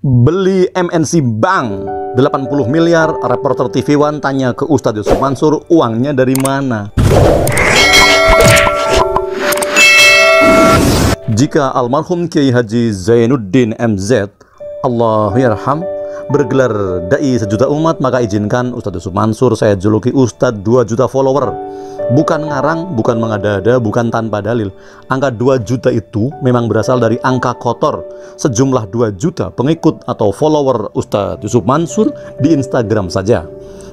Beli MNC Bank 80 miliar, reporter TV One tanya ke Ustadz Yusuf Mansur, uangnya dari mana? Jika almarhum Kiai Haji Zainuddin MZ, Allahyarham, bergelar dai sejuta umat, maka izinkan Ustadz Yusuf Mansur saya juluki Ustadz 2 juta follower. Bukan ngarang, bukan mengada-ada, bukan tanpa dalil. Angka 2 juta itu memang berasal dari angka kotor. Sejumlah 2 juta pengikut atau follower Ustadz Yusuf Mansur di Instagram saja.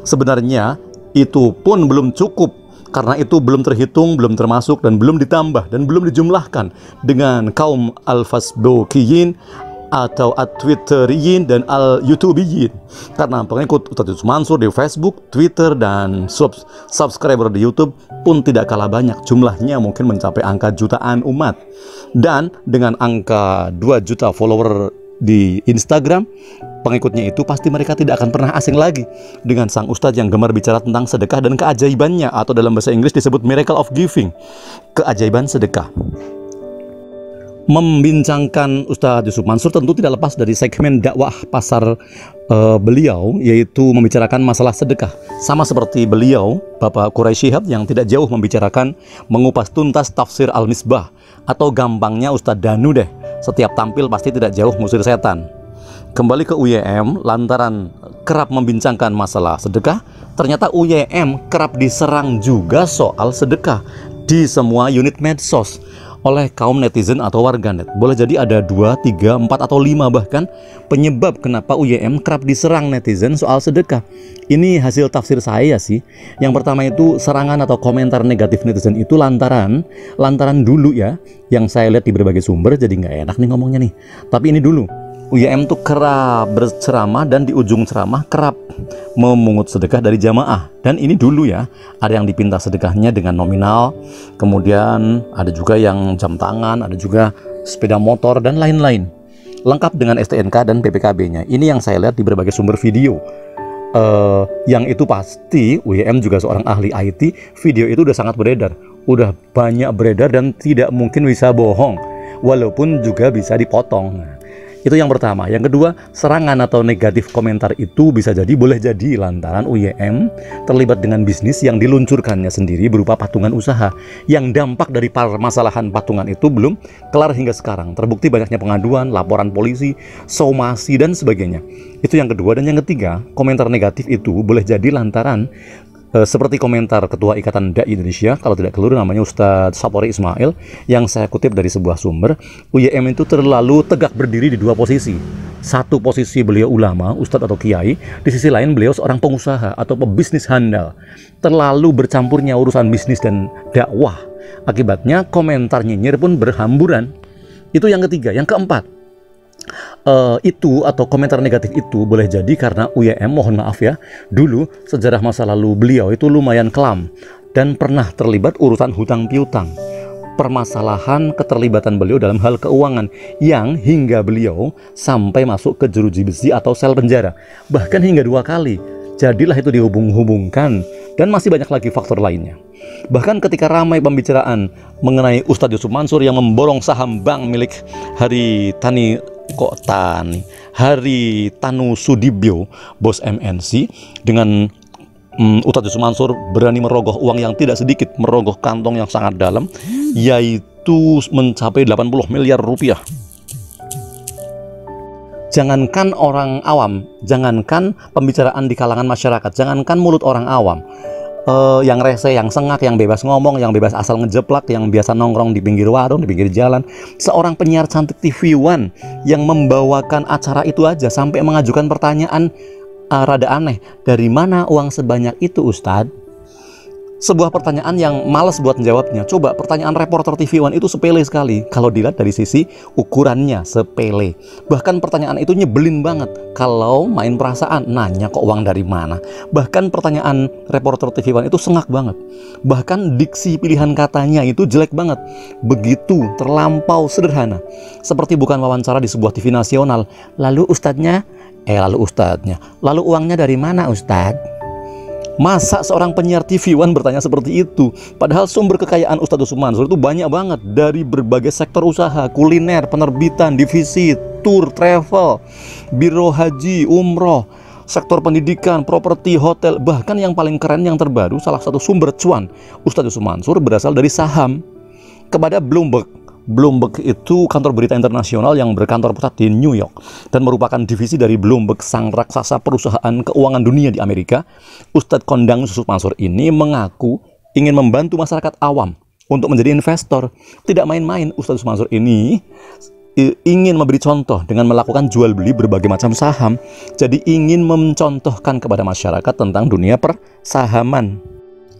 Sebenarnya itu pun belum cukup, karena itu belum terhitung, belum termasuk, dan belum ditambah, dan belum dijumlahkan dengan kaum al-Facebookiyin atau at-Twitteriyin dan al-YouTubiyin. Karena pengikut Ustadz Yusuf Mansur di Facebook, Twitter, dan subscriber di YouTube pun tidak kalah banyak. Jumlahnya mungkin mencapai angka jutaan umat. Dan dengan angka 2 juta follower di Instagram, pengikutnya itu pasti mereka tidak akan pernah asing lagi dengan sang ustadz yang gemar bicara tentang sedekah dan keajaibannya, atau dalam bahasa Inggris disebut miracle of giving, keajaiban sedekah. Membincangkan Ustadz Yusuf Mansur tentu tidak lepas dari segmen dakwah pasar beliau, yaitu membicarakan masalah sedekah. Sama seperti beliau, Bapak Quraisy Shihab, yang tidak jauh membicarakan mengupas tuntas tafsir Al-Misbah, atau gampangnya Ustadz Danu deh, setiap tampil pasti tidak jauh ngusir setan. Kembali ke UYM, lantaran kerap membincangkan masalah sedekah, ternyata UYM kerap diserang juga soal sedekah di semua unit medsos oleh kaum netizen atau warganet. Boleh jadi ada 2, 3, 4, atau 5 bahkan penyebab kenapa UYM kerap diserang netizen soal sedekah. Ini hasil tafsir saya sih. Yang pertama itu serangan atau komentar negatif netizen itu lantaran dulu ya, yang saya lihat di berbagai sumber, jadi nggak enak nih ngomongnya nih. Tapi ini dulu, UYM tuh kerap berceramah dan di ujung ceramah kerap memungut sedekah dari jamaah. Dan ini dulu ya, ada yang dipinta sedekahnya dengan nominal, kemudian ada juga yang jam tangan, ada juga sepeda motor, dan lain-lain. Lengkap dengan STNK dan PPKB-nya. Ini yang saya lihat di berbagai sumber video. Yang itu pasti UYM juga seorang ahli IT, video itu udah sangat beredar. Udah banyak beredar dan tidak mungkin bisa bohong, walaupun juga bisa dipotong. Itu yang pertama. Yang kedua, serangan atau negatif komentar itu bisa jadi, boleh jadi lantaran UYM terlibat dengan bisnis yang diluncurkannya sendiri berupa patungan usaha, yang dampak dari permasalahan patungan itu belum kelar hingga sekarang. Terbukti banyaknya pengaduan, laporan polisi, somasi, dan sebagainya. Itu yang kedua. Dan yang ketiga, komentar negatif itu boleh jadi lantaran seperti komentar Ketua Ikatan Dai Indonesia, kalau tidak keliru namanya Ustadz Sapori Ismail, yang saya kutip dari sebuah sumber, UYM itu terlalu tegak berdiri di 2 posisi. Satu posisi beliau ulama, ustadz atau kiai, di sisi lain beliau seorang pengusaha atau pebisnis handal. Terlalu bercampurnya urusan bisnis dan dakwah. Akibatnya komentar nyinyir pun berhamburan. Itu yang ketiga. Yang keempat, itu atau komentar negatif itu boleh jadi karena UYM, mohon maaf ya, dulu sejarah masa lalu beliau itu lumayan kelam dan pernah terlibat urusan hutang piutang. Permasalahan keterlibatan beliau dalam hal keuangan yang hingga beliau sampai masuk ke jeruji besi atau sel penjara, bahkan hingga 2 kali. Jadilah itu dihubung-hubungkan, dan masih banyak lagi faktor lainnya. Bahkan ketika ramai pembicaraan mengenai Ustadz Yusuf Mansur yang memborong saham bank milik Hari Tanu Sudibyo, bos MNC, dengan Ustadz Yusuf Mansur berani merogoh uang yang tidak sedikit, merogoh kantong yang sangat dalam, yaitu mencapai 80 miliar rupiah. Jangankan orang awam, jangankan pembicaraan di kalangan masyarakat, jangankan mulut orang awam, yang rese, yang sengak, yang bebas ngomong, yang bebas asal ngejeplak, yang biasa nongkrong di pinggir warung, di pinggir jalan, seorang penyiar cantik TV One yang membawakan acara itu aja sampai mengajukan pertanyaan rada aneh, dari mana uang sebanyak itu Ustadz? Sebuah pertanyaan yang malas buat menjawabnya. Coba, pertanyaan reporter TV One itu sepele sekali kalau dilihat dari sisi ukurannya, sepele. Bahkan pertanyaan itu nyebelin banget kalau main perasaan, nanya kok uang dari mana. Bahkan pertanyaan reporter TV One itu sengak banget. Bahkan diksi pilihan katanya itu jelek banget. Begitu terlampau sederhana, seperti bukan wawancara di sebuah TV nasional. Lalu ustadznya, lalu uangnya dari mana Ustadz? Masa seorang penyiar TV One bertanya seperti itu? Padahal sumber kekayaan Ustadz Yusuf Mansur itu banyak banget, dari berbagai sektor usaha, kuliner, penerbitan, defisit, tour, travel, biro haji, umroh, sektor pendidikan, properti, hotel. Bahkan yang paling keren, yang terbaru, salah satu sumber cuan Ustadz Yusuf Mansur berasal dari saham kepada Bloomberg. Bloomberg itu kantor berita internasional yang berkantor pusat di New York dan merupakan divisi dari Bloomberg, sang raksasa perusahaan keuangan dunia di Amerika. Ustadz kondang Yusuf Mansur ini mengaku ingin membantu masyarakat awam untuk menjadi investor. Tidak main-main, Ustadz Yusuf Mansur ini ingin memberi contoh dengan melakukan jual beli berbagai macam saham. Jadi ingin mencontohkan kepada masyarakat tentang dunia persahaman.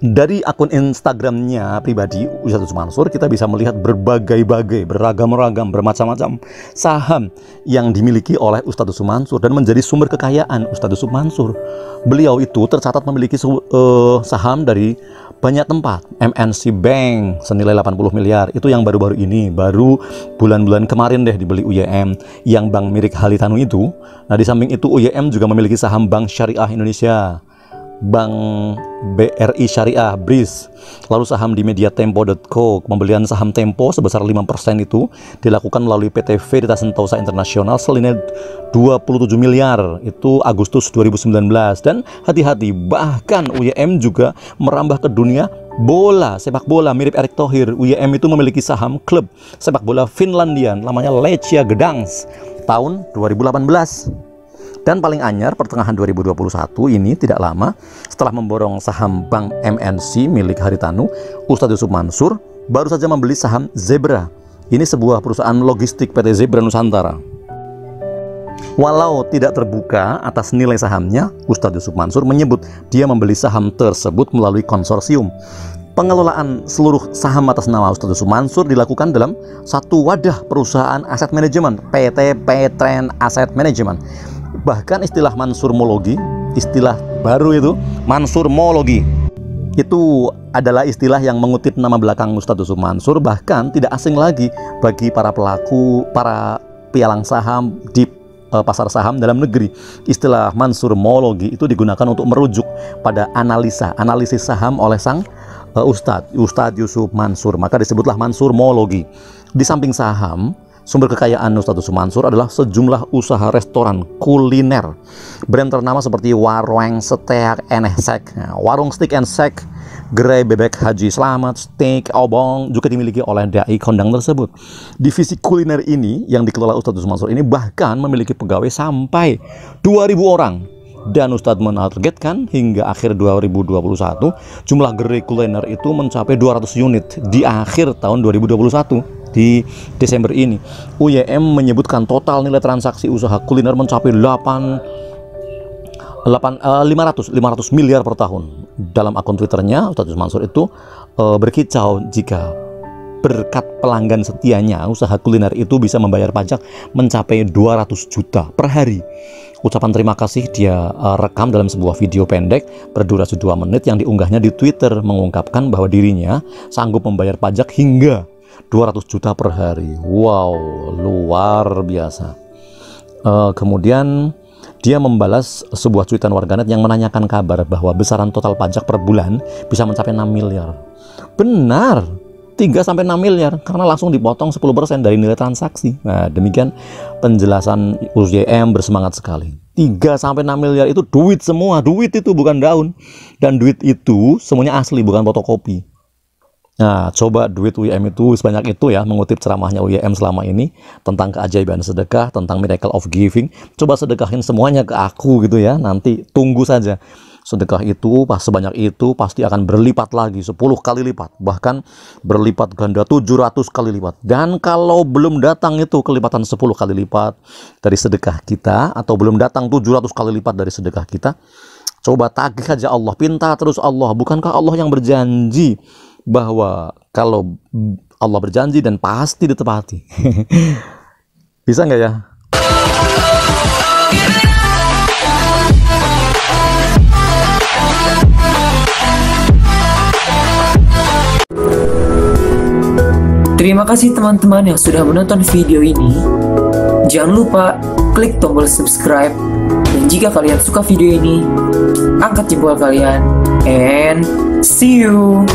Dari akun Instagramnya pribadi Ustadz Yusuf Mansur, kita bisa melihat berbagai-bagai, beragam-ragam, bermacam-macam saham yang dimiliki oleh Ustadz Yusuf Mansur dan menjadi sumber kekayaan Ustadz Yusuf Mansur. Beliau itu tercatat memiliki saham dari banyak tempat. MNC Bank senilai 80 miliar, itu yang baru-baru ini, baru bulan-bulan kemarin deh dibeli UYM, yang bank milik Haritanu itu. Nah, di samping itu UYM juga memiliki saham Bank Syariah Indonesia, Bank BRI Syariah, BRIS, lalu saham di mediatempo.co. Pembelian saham Tempo sebesar 5% itu dilakukan melalui PT Veritas Sentosa Internasional senilai 27 miliar, itu Agustus 2019. Dan hati-hati, bahkan UYM juga merambah ke dunia bola, sepak bola. Mirip Erick Thohir, UYM itu memiliki saham klub sepak bola Finlandia namanya Lechia Gdansk tahun 2018. Dan paling anyar pertengahan 2021 ini, tidak lama setelah memborong saham Bank MNC milik Haritanu, Ustadz Yusuf Mansur baru saja membeli saham Zebra. Ini sebuah perusahaan logistik PT Zebra Nusantara. Walau tidak terbuka atas nilai sahamnya, Ustadz Yusuf Mansur menyebut dia membeli saham tersebut melalui konsorsium. Pengelolaan seluruh saham atas nama Ustadz Yusuf Mansur dilakukan dalam satu wadah perusahaan aset manajemen, PT Petren Asset Management. Bahkan istilah mansurmologi, istilah baru itu, mansurmologi, itu adalah istilah yang mengutip nama belakang Ustadz Yusuf Mansur, bahkan tidak asing lagi bagi para pelaku, para pialang saham di pasar saham dalam negeri. Istilah mansurmologi itu digunakan untuk merujuk pada analisis saham oleh sang Ustadz Yusuf Mansur, maka disebutlah mansurmologi. Di samping saham, sumber kekayaan Ustadz Yusuf Mansur adalah sejumlah usaha restoran kuliner. Brand ternama seperti Warung Steak and Shake, Warung Steak and Shake, Gerai Bebek Haji Slamet, Steak Obong juga dimiliki oleh dai kondang tersebut. Divisi kuliner ini yang dikelola Ustadz Yusuf Mansur ini bahkan memiliki pegawai sampai 2.000 orang. Dan Ustadz menargetkan hingga akhir 2021 jumlah gerai kuliner itu mencapai 200 unit di akhir tahun 2021. Di Desember ini, UYM menyebutkan total nilai transaksi usaha kuliner mencapai 500 miliar per tahun. Dalam akun Twitternya, Ustadz Yusuf Mansur itu berkicau jika berkat pelanggan setianya, usaha kuliner itu bisa membayar pajak mencapai 200 juta per hari. Ucapan terima kasih dia rekam dalam sebuah video pendek berdurasi 2 menit yang diunggahnya di Twitter, mengungkapkan bahwa dirinya sanggup membayar pajak hingga 200 juta per hari. Wow, luar biasa. Kemudian dia membalas sebuah cuitan warganet yang menanyakan kabar bahwa besaran total pajak per bulan bisa mencapai 6 miliar. Benar, 3-6 miliar, karena langsung dipotong 10% dari nilai transaksi. Nah, demikian penjelasan UYM, bersemangat sekali. 3-6 miliar itu duit semua, duit itu bukan daun. Dan duit itu semuanya asli, bukan fotokopi. Nah, coba duit UYM itu sebanyak itu ya, mengutip ceramahnya UYM selama ini tentang keajaiban sedekah, tentang miracle of giving. Coba sedekahin semuanya ke aku gitu ya, nanti tunggu saja. Sedekah itu pas sebanyak itu pasti akan berlipat lagi 10 kali lipat, bahkan berlipat ganda 700 kali lipat. Dan kalau belum datang itu kelipatan 10 kali lipat dari sedekah kita, atau belum datang 700 kali lipat dari sedekah kita, coba tagih aja Allah, pinta terus Allah. Bukankah Allah yang berjanji bahwa kalau Allah berjanji dan pasti ditepati? Bisa nggak ya? Terima kasih teman-teman yang sudah menonton video ini. Jangan lupa klik tombol subscribe. Dan jika kalian suka video ini, angkat jempol kalian. And see you.